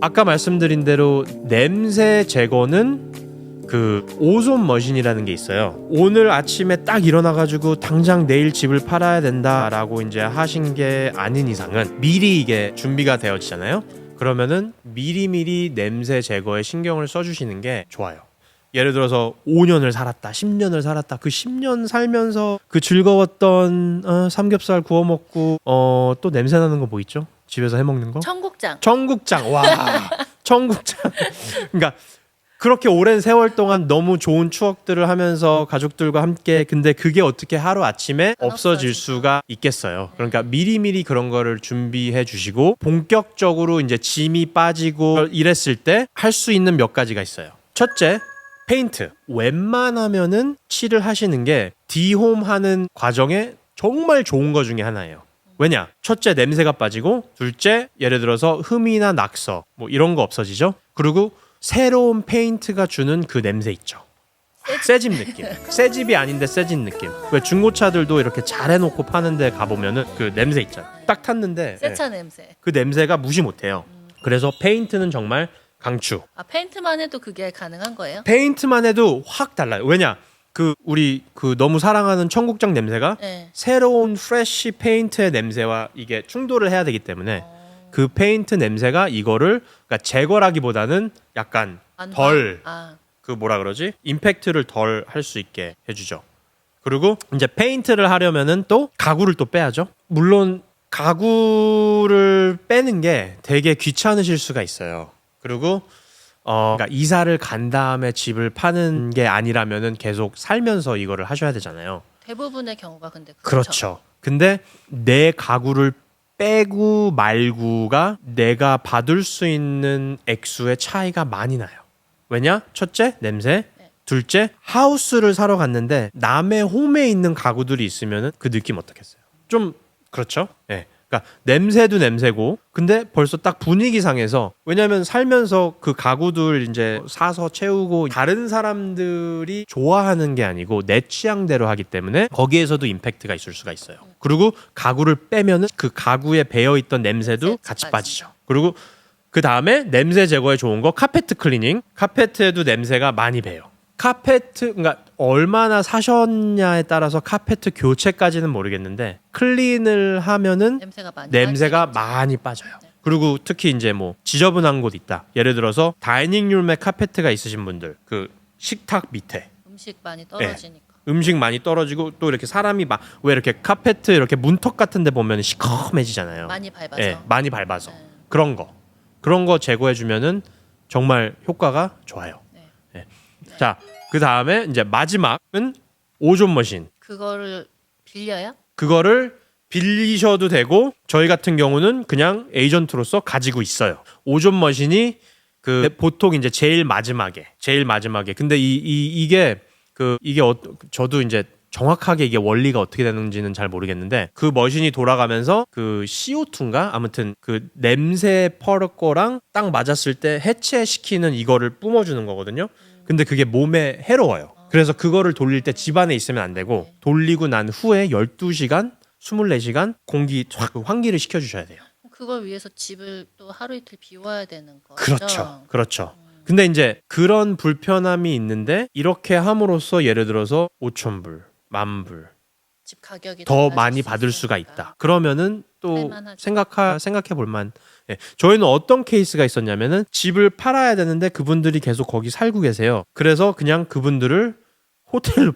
아까 말씀드린 대로 냄새 제거는 그 오존 머신이라는 게 있어요. 오늘 아침에 딱 일어나가지고 당장 내일 집을 팔아야 된다라고 이제 하신 게 아닌 이상은 미리 이게 준비가 되어지잖아요. 그러면은 미리미리 냄새 제거에 신경을 써주시는 게 좋아요. 예를 들어서 5년을 살았다, 10년을 살았다. 그 10년 살면서 그 즐거웠던 삼겹살 구워 먹고 또 냄새 나는 거 뭐 있죠? 집에서 해 먹는 거? 청국장. 와, 청국장. 그러니까 그렇게 오랜 세월 동안 너무 좋은 추억들을 하면서 가족들과 함께 근데 그게 어떻게 하루아침에 없어질 수가 있겠어요. 그러니까 미리미리 그런 거를 준비해 주시고 본격적으로 이제 짐이 빠지고 이랬을 때 할 수 있는 몇 가지가 있어요. 첫째, 페인트. 웬만하면은 칠을 하시는 게 디홈 하는 과정에 정말 좋은 거 중에 하나예요. 왜냐? 첫째, 냄새가 빠지고, 둘째, 예를 들어서 흠이나 낙서 뭐 이런 거 없어지죠. 그리고 새로운 페인트가 주는 그 냄새 있죠. 새집 느낌. 새집이 아닌데 새집 느낌. 왜 중고차들도 이렇게 잘 해놓고 파는데 가보면은 그 냄새 있잖아. 딱 탔는데 새차 냄새. 그 냄새가 무시 못해요. 그래서 페인트는 정말 강추. 페인트만 해도 그게 가능한 거예요? 페인트만 해도 확 달라요. 왜냐? 그 우리 그 너무 사랑하는 청국장 냄새가 네. 새로운 프레쉬 페인트의 냄새와 이게 충돌을 해야 되기 때문에 그 페인트 냄새가 이거를 그러니까 제거라기보다는 약간 덜 그 뭐라 그러지? 임팩트를 덜 할 수 있게 해주죠. 그리고 이제 페인트를 하려면은 또 가구를 또 빼야죠. 물론 가구를 빼는 게 되게 귀찮으실 수가 있어요. 그리고 그러니까 이사를 간 다음에 집을 파는 게 아니라면은 계속 살면서 이거를 하셔야 되잖아요. 대부분의 경우가 근데 그렇죠. 근데 내 가구를 빼고 말고가 내가 받을 수 있는 액수의 차이가 많이 나요. 왜냐? 첫째, 냄새. 둘째, 하우스를 사러 갔는데 남의 홈에 있는 가구들이 있으면은 그 느낌 어떻겠어요? 좀 그렇죠? 네. 그러니까 냄새도 냄새고 근데 벌써 딱 분위기상에서 왜냐면 살면서 그 가구들 이제 사서 채우고 다른 사람들이 좋아하는 게 아니고 내 취향대로 하기 때문에 거기에서도 임팩트가 있을 수가 있어요. 그리고 가구를 빼면은 그 가구에 배어있던 냄새도 같이 빠지죠. 그리고 그 다음에 냄새 제거에 좋은 거 카페트 클리닝. 카페트에도 냄새가 많이 배요. 카페트 그러니까 얼마나 사셨냐에 따라서 카페트 교체까지는 모르겠는데 클린을 하면은 냄새가 많이 빠져요. 네. 그리고 특히 이제 뭐 지저분한 곳 있다. 예를 들어서 다이닝룸에 카페트가 있으신 분들 그 식탁 밑에 음식 많이 떨어지니까. 네. 음식 많이 떨어지고 또 이렇게 사람이 막 왜 이렇게 카페트 이렇게 문턱 같은 데 보면 시커매지잖아요. 많이 밟아서. 네, 많이 밟아서. 네. 그런 거 제거해 주면은 정말 효과가 좋아요. 네. 네. 자, 그 다음에 이제 마지막은 오존 머신. 그거를 빌려요? 그거를 빌리셔도 되고 저희 같은 경우는 그냥 에이전트로서 가지고 있어요. 오존 머신이 그 보통 이제 제일 마지막에. 근데 이게 저도 이제 정확하게 이게 원리가 어떻게 되는지는 잘 모르겠는데 그 머신이 돌아가면서 그 CO2인가 아무튼 그 냄새 펄거랑 딱 맞았을 때 해체시키는 이거를 뿜어주는 거거든요. 근데 그게 몸에 해로워요. 그래서 그거를 돌릴 때 집 안에 있으면 안 되고 돌리고 난 후에 12시간, 24시간 공기 환기를 시켜주셔야 돼요. 그걸 위해서 집을 또 하루 이틀 비워야 되는 거죠? 그렇죠. 근데 이제 그런 불편함이 있는데 이렇게 함으로써 예를 들어서 5,000불, 10,000불 집 가격이 더 많이 받을 수가 있다. 그러면은 또 생각해 볼만. 네. 저희는 어떤 케이스가 있었냐면은 집을 팔아야 되는데 그분들이 계속 거기 살고 계세요. 그래서 그냥 그분들을 호텔로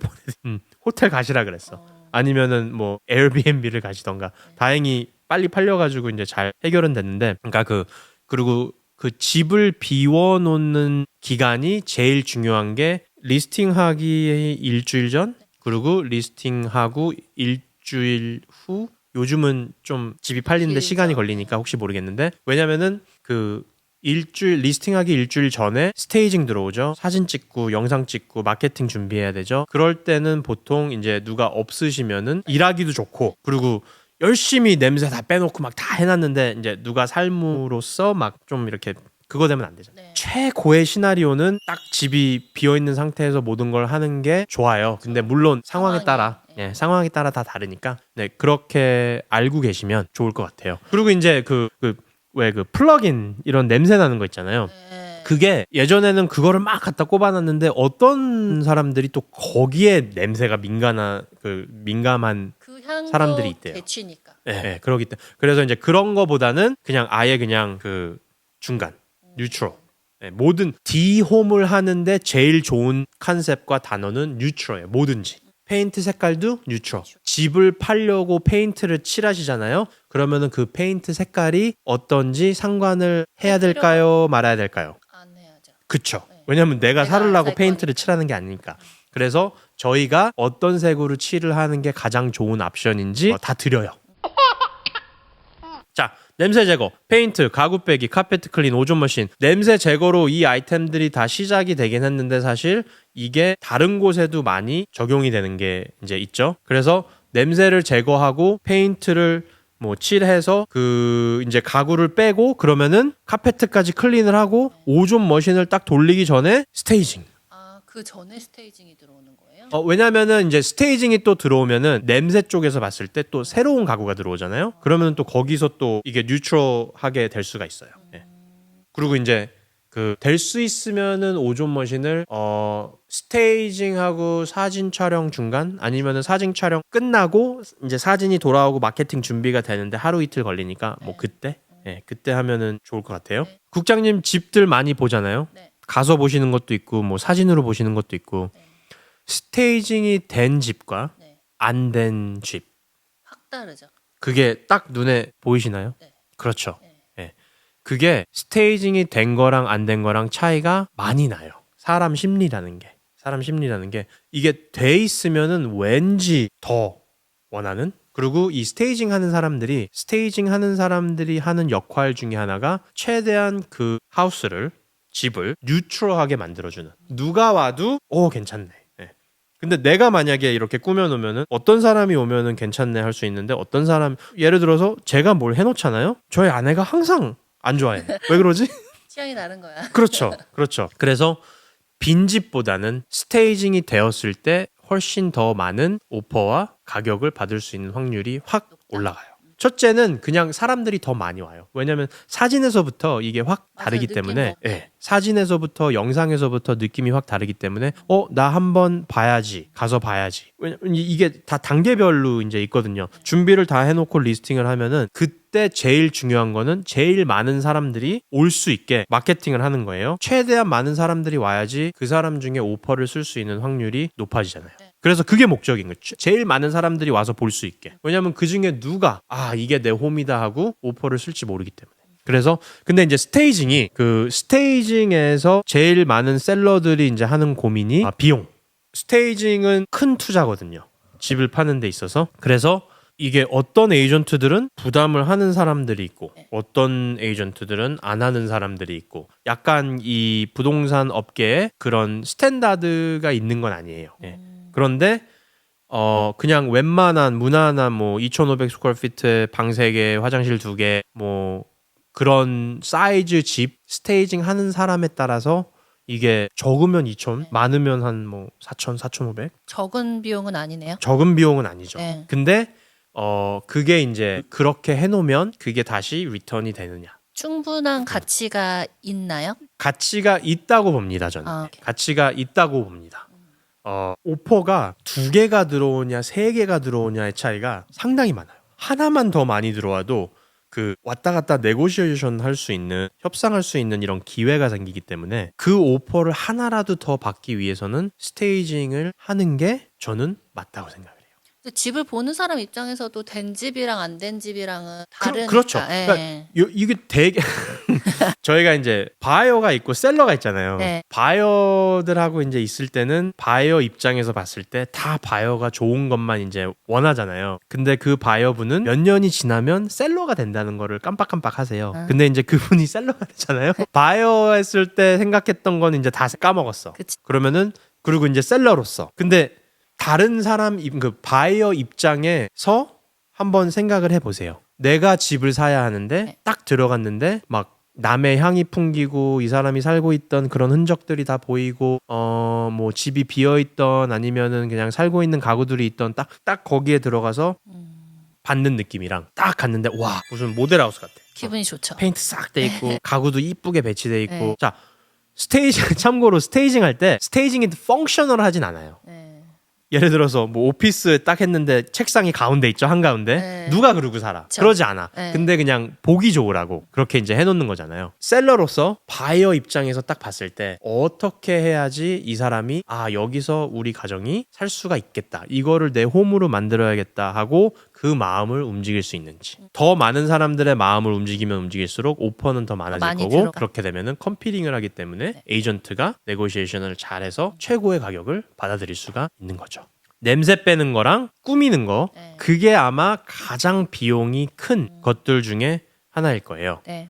호텔 가시라 그랬어. 아니면은 뭐 에어비앤비를 가시던가. 다행히 빨리 팔려가지고 이제 잘 해결은 됐는데, 그러니까 그리고 그 집을 비워놓는 기간이 제일 중요한 게 리스팅하기 일주일 전 그리고 리스팅하고 일주일 후. 요즘은 좀 집이 팔리는데 시간이 걸리니까 혹시 모르겠는데 왜냐면은 그 리스팅하기 일주일 전에 스테이징 들어오죠. 사진 찍고 영상 찍고 마케팅 준비해야 되죠. 그럴 때는 보통 이제 누가 없으시면은 일하기도 좋고 그리고 열심히 냄새 다 빼놓고 막 다 해놨는데 이제 누가 삶으로써 막 좀 이렇게 그거 되면 안 되잖아요. 네. 최고의 시나리오는 딱 집이 비어있는 상태에서 모든 걸 하는 게 좋아요. 근데 물론 상황에 따라 다 다르니까 네, 그렇게 알고 계시면 좋을 것 같아요. 그리고 이제 그 왜 그 플러긴 이런 냄새 나는 거 있잖아요. 네. 그게 예전에는 그거를 막 갖다 꼽아놨는데 어떤 사람들이 또 거기에 냄새가 민감한 그 향도 사람들이 있대요. 대취니까. 네, 그러기 때문에 그래서 이제 그런 거보다는 그냥 아예 그냥 그 중간 뉴트럴. 네, 모든 디홈을 하는데 제일 좋은 컨셉과 단어는 뉴트럴이에요. 뭐든지. 페인트 색깔도 뉴트럴. 집을 팔려고 페인트를 칠하시잖아요. 그러면은 그 페인트 색깔이 어떤지 상관을 해야 될까요? 말아야 될까요? 안 해야죠. 그쵸. 네. 왜냐면 내가 내가 살으려고 살 페인트를 거니까. 칠하는 게 아니니까. 그래서 저희가 어떤 색으로 칠을 하는 게 가장 좋은 옵션인지 다 드려요. 자, 냄새 제거, 페인트, 가구 빼기, 카페트 클린, 오존 머신. 냄새 제거로 이 아이템들이 다 시작이 되긴 했는데 사실 이게 다른 곳에도 많이 적용이 되는 게 이제 있죠. 그래서 냄새를 제거하고 페인트를 뭐 칠해서 그 이제 가구를 빼고 그러면은 카페트까지 클린을 하고 오존 머신을 딱 돌리기 전에 스테이징. 아, 그 전에 스테이징이 들어오는 거예요? 왜냐면은 이제 스테이징이 또 들어오면은 냄새 쪽에서 봤을 때 또 새로운 가구가 들어오잖아요. 그러면 또 거기서 또 이게 뉴트럴하게 될 수가 있어요. 예. 그리고 이제 그 될 수 있으면은 오존 머신을 스테이징하고 사진 촬영 중간 아니면은 사진 촬영 끝나고 이제 사진이 돌아오고 마케팅 준비가 되는데 하루 이틀 걸리니까 뭐 그때 그때 하면은 좋을 것 같아요. 네. 국장님 집들 많이 보잖아요. 네. 가서 보시는 것도 있고 뭐 사진으로 보시는 것도 있고 네. 스테이징이 된 집과 네. 안 된 집 확 다르죠. 그게 딱 눈에 보이시나요? 네. 그렇죠. 네. 예. 그게 스테이징이 된 거랑 안 된 거랑 차이가 많이 나요. 사람 심리라는 게 이게 돼 있으면은 왠지 더 원하는 그리고 이 스테이징 하는 사람들이 하는 역할 중에 하나가 최대한 그 하우스를 집을 뉴트럴하게 만들어주는 누가 와도 괜찮네. 예. 근데 내가 만약에 이렇게 꾸며놓으면은 어떤 사람이 오면은 괜찮네 할 수 있는데 어떤 사람 예를 들어서 제가 뭘 해놓잖아요. 저희 아내가 항상 안 좋아해. 왜 그러지? 취향이 다른 거야. 그렇죠. 그래서 빈집보다는 스테이징이 되었을 때 훨씬 더 많은 오퍼와 가격을 받을 수 있는 확률이 확 올라가요. 첫째는 그냥 사람들이 더 많이 와요. 왜냐면 사진에서부터 이게 확 맞아요, 다르기 느낌 때문에 뭐. 사진에서부터 영상에서부터 느낌이 확 다르기 때문에 나 한번 봐야지. 가서 봐야지. 왜냐면 이게 다 단계별로 이제 있거든요. 준비를 다 해놓고 리스팅을 하면은 그때 제일 중요한 거는 제일 많은 사람들이 올 수 있게 마케팅을 하는 거예요. 최대한 많은 사람들이 와야지 그 사람 중에 오퍼를 쓸 수 있는 확률이 높아지잖아요. 그래서 그게 목적인 거죠. 제일 많은 사람들이 와서 볼 수 있게. 왜냐면 그 중에 누가 이게 내 홈이다 하고 오퍼를 쓸지 모르기 때문에. 그래서 근데 이제 스테이징에서 제일 많은 셀러들이 이제 하는 고민이 비용. 스테이징은 큰 투자거든요. 집을 파는 데 있어서. 그래서 이게 어떤 에이전트들은 부담을 하는 사람들이 있고 어떤 에이전트들은 안 하는 사람들이 있고 약간 이 부동산 업계에 그런 스탠다드가 있는 건 아니에요. 예. 그런데 그냥 웬만한 무난한 뭐 2,500 스퀘어피트에 방 3개, 화장실 2개 뭐 그런 사이즈 집 스테이징 하는 사람에 따라서 이게 적으면 2,000, 많으면 한 뭐 4,000, 4,500. 적은 비용은 아니네요. 적은 비용은 아니죠. 네. 근데 그게 이제 그렇게 해놓으면 그게 다시 리턴이 되느냐? 충분한 가치가 있나요? 가치가 있다고 봅니다. 저는 오케이. 가치가 있다고 봅니다. 오퍼가 2개가 들어오냐 3개가 들어오냐의 차이가 상당히 많아요. 하나만 더 많이 들어와도 그 왔다 갔다 네고시에이션 할 수 있는 협상할 수 있는 이런 기회가 생기기 때문에 그 오퍼를 하나라도 더 받기 위해서는 스테이징을 하는 게 저는 맞다고 생각해요. 근데 집을 보는 사람 입장에서도 된 집이랑 안 된 집이랑은 다르니까. 그렇죠. 예. 그러니까 이게 되게 저희가 이제 바이어가 있고 셀러가 있잖아요. 네. 바이어들하고 이제 있을 때는 바이어 입장에서 봤을 때 다 바이어가 좋은 것만 이제 원하잖아요. 근데 그 바이어분은 몇 년이 지나면 셀러가 된다는 거를 깜빡깜빡 하세요. 근데 이제 그분이 셀러가 되잖아요. 바이어 했을 때 생각했던 건 이제 다 까먹었어. 그치. 그러면은 그리고 이제 셀러로서 근데 다른 사람 그 바이어 입장에서 한번 생각을 해보세요. 내가 집을 사야 하는데 딱 들어갔는데 막 남의 향이 풍기고 이 사람이 살고 있던 그런 흔적들이 다 보이고 뭐 집이 비어있던 아니면은 그냥 살고 있는 가구들이 있던 딱 거기에 들어가서 받는 느낌이랑 딱 갔는데 와 무슨 모델하우스 같아. 기분이 좋죠. 페인트 싹 돼 있고 가구도 이쁘게 배치돼 있고. 네. 자, 참고로 스테이징 할 때 스테이징이 펑셔널하진 않아요. 네. 예를 들어서 뭐 오피스 딱 했는데 책상이 가운데 있죠, 한가운데. 네. 누가 그러고 살아? 그쵸. 그러지 않아. 네. 근데 그냥 보기 좋으라고 그렇게 이제 해놓는 거잖아요. 셀러로서 바이어 입장에서 딱 봤을 때 어떻게 해야지 이 사람이 여기서 우리 가정이 살 수가 있겠다, 이거를 내 홈으로 만들어야겠다 하고 그 마음을 움직일 수 있는지. 더 많은 사람들의 마음을 움직이면 움직일수록 오퍼는 더 많아질 많이 거고, 들어가. 그렇게 되면은 컴피팅을 하기 때문에 에이전트가 네고시에이션을 잘해서 최고의 가격을 받아들일 수가 있는 거죠. 냄새 빼는 거랑 꾸미는 거, 네. 그게 아마 가장 비용이 큰 것들 중에 하나일 거예요. 네.